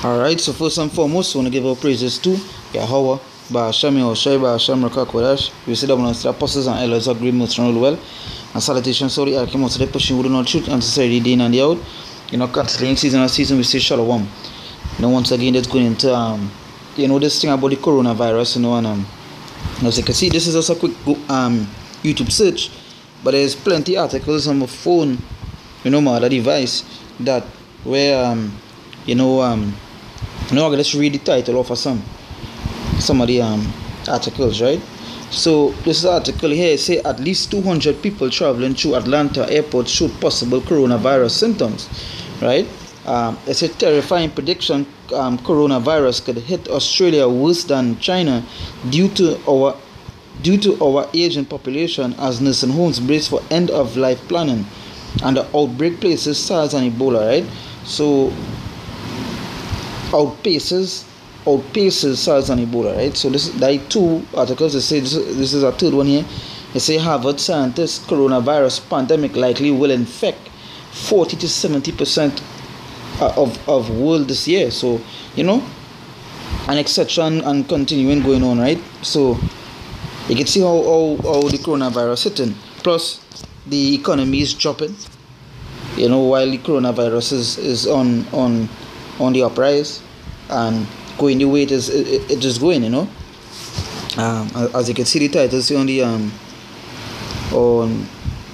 Alright, so first and foremost, I want to give our praises to Yahweh, Ba'ashami or Shai, Ba'asham Rakakodash. We said that when the apostles and elders agree most well. And salutations, sorry, I came out today pushing with no truth and necessarily day in and day out. Canceling season, we say Shalom. Once again, that's going into, this thing about the coronavirus, and as you can see, this is just a quick YouTube search, but there's plenty of articles on my phone, my other device, that where, let's read the title of some of the articles, right? So this article here say at least 200 people traveling through Atlanta airport showed possible coronavirus symptoms, right? It's a terrifying prediction. Coronavirus could hit Australia worse than China due to our aging population as nursing homes brace for end of life planning, and the outbreak places SARS and Ebola, right? So outpaces SARS and Ebola, right? So this there are two articles. They say this is a third one here. They say Harvard scientists coronavirus pandemic likely will infect 40 to 70% of world this year. So an exception and continuing going on, right? So you can see how the coronavirus hitting. Plus the economy is dropping. While the coronavirus is on the uprise and going the way it is going, as you can see the titles on the on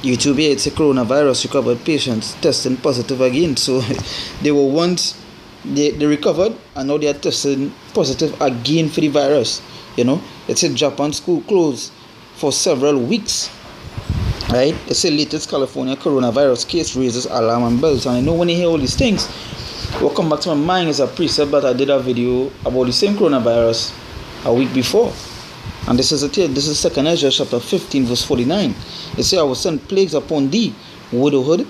YouTube here, it's a coronavirus recovered patients testing positive again. So they were once they recovered and now they are testing positive again for the virus. It's a Japan school closed for several weeks. Right? It's the latest California coronavirus case raises alarm and bells. And I know when you hear all these things, what come back to my mind is a precept that I did a video about the same coronavirus a week before. And this is 2nd Ezra chapter 15 verse 49. It says, I will send plagues upon thee, widowhood,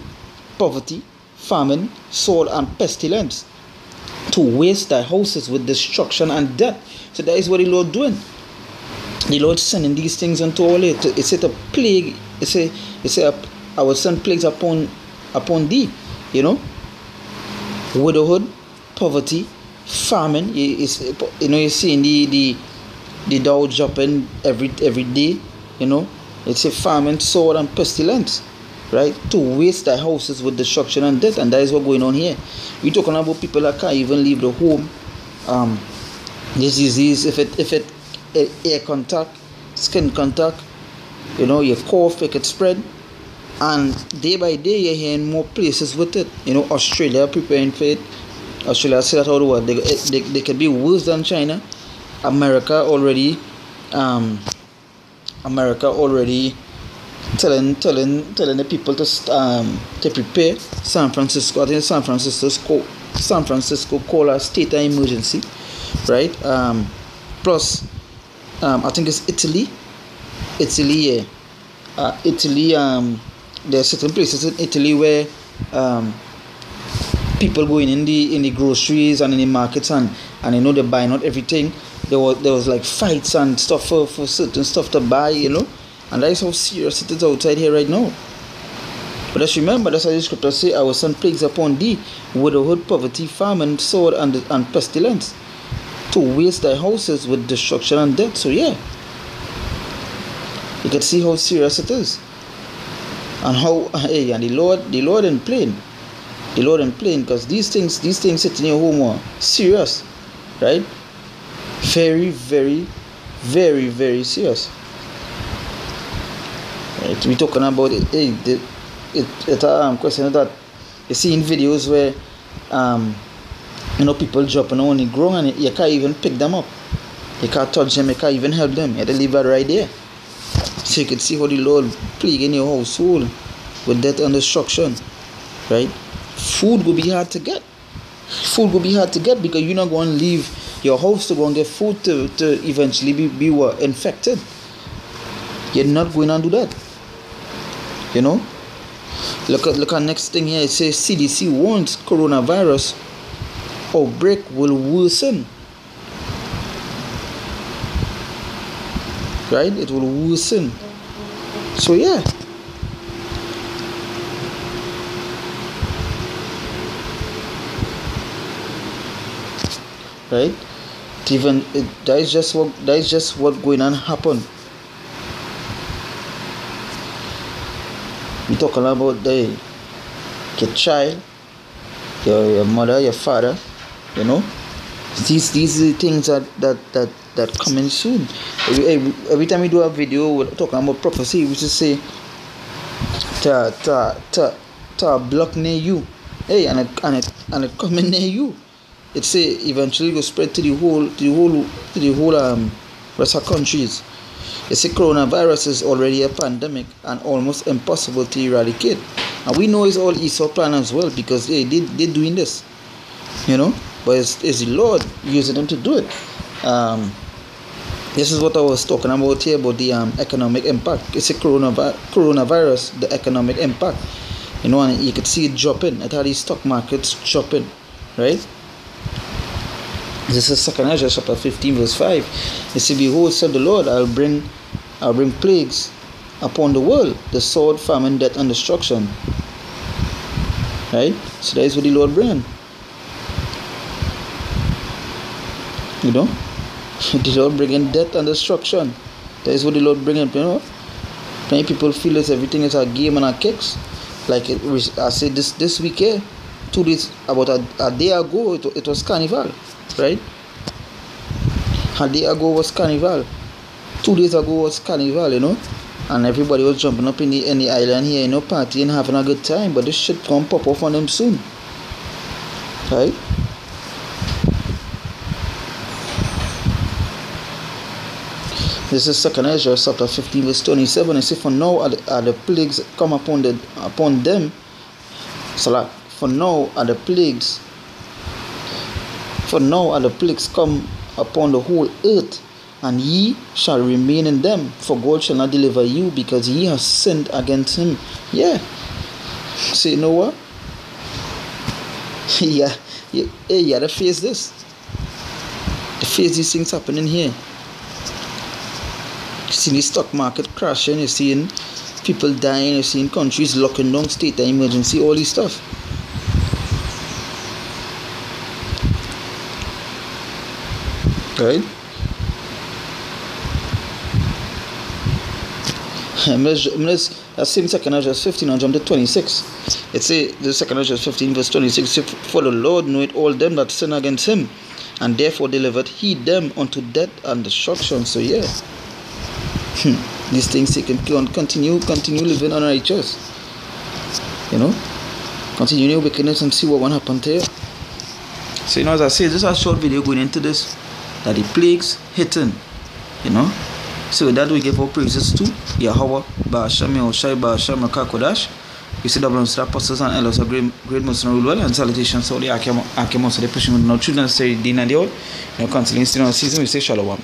poverty, famine, sword, and pestilence, to waste thy houses with destruction and death. So that is what the Lord doing. The Lord sending these things unto all it. It said a plague. It say I will send plagues upon thee. Widowhood, poverty, famine. You're seeing the Dow dropping every day. It's a famine, sword, and pestilence, right? To waste thy houses with destruction and death, and that is what's going on here. We're talking about people that can't even leave the home. This disease, if it air contact, skin contact, your cough, it could spread, and day by day you're hearing more places with it. Australia preparing for it. Australia said that all the world they could be worse than China. America already telling the people to prepare. San Francisco, I think San Francisco call a state of emergency, right? Plus I think it's Italy, yeah. Italy, there are certain places in Italy where people going in the groceries and in the markets and they're buying out everything. There was like fights and stuff for certain stuff to buy, and that is how serious it is outside here right now. But just remember, that's how the scripture say, I will send plagues upon thee, widowhood, poverty, famine, sword, and pestilence, to waste thy houses with destruction and death. So yeah, you can see how serious it is, and how and the Lord in plain, because these things sitting in your home are serious, right? Very, very, very, very serious. Right? We're talking about it. It's a question that you see in videos where people dropping on the ground and you can't even pick them up. You can't touch them. You can't even help them. You have to leave that right there. So you can see how the Lord plaguing your household with death and destruction, right? Food will be hard to get. Because you're not going to leave your house to go and get food to eventually be infected. You're not going to do that. Look at next thing here. It says CDC warns coronavirus outbreak will worsen. Right? It will worsen. So yeah. right? That is just what going on happen. We talking about your child, your mother, your father, you know. These are the things that coming soon. Every time we do a video, we're talking about prophecy, which is say to block near you, hey, and it coming near you. It say eventually will spread to the whole rest of countries. It say coronavirus is already a pandemic and almost impossible to eradicate. And we know it's all Esau plan as well, because they're doing this, you know. But it's the Lord using them to do it. This is what I was talking about here, about the economic impact. It's a coronavirus, the economic impact. You know, and you could see it dropping. At how these stock markets dropping, right? This is 2 Ezra chapter 15 verse 5. It says, behold, said the Lord, I'll bring plagues upon the world, the sword, famine, death, and destruction. Right? So that is what the Lord bring. You know? The Lord bringing death and destruction. That is what the Lord bringing. You know? Many people feel that everything is a game and a kicks. Like I said this week here, 2 days, about a day ago, it was carnival. Right? A day ago was carnival. 2 days ago was carnival, you know, and everybody was jumping up in the island here, you know, partying, having a good time. But this shit gonna pop off on them soon, right? This is 2 Ezra chapter 15 verse 27. It says, for now are the plagues come upon them. So for now are the plagues come upon the whole earth, and ye shall remain in them, for God shall not deliver you, because ye have sinned against him. Yeah. So you know what? You gotta face this. To face these things happening here. You see the stock market crashing, you're seeing people dying, you're seeing countries locking down, state of emergency, all this stuff. Right? That same 2 Ezra 15 and jump to 26. It say the 2 Ezra 15 verse 26 say, for the Lord knoweth all them that sin against him, and therefore delivered he them unto death and destruction. So yeah, these things they can continue living unrighteous. You know, continue your wickedness and see what will happen to you. So you know, as I say, this is a short video going into this, that the plagues hitting, you know. So with that, we give our praises to Yahweh, Ba'asham, Yahushai, Ba'asham, Rakakodash. We see double the apostles and elders of great Muslim rule well, and salutations to all the Akemos of the pushing with no children, say Dean and the old. You know, constantly still on season, we say Shalom.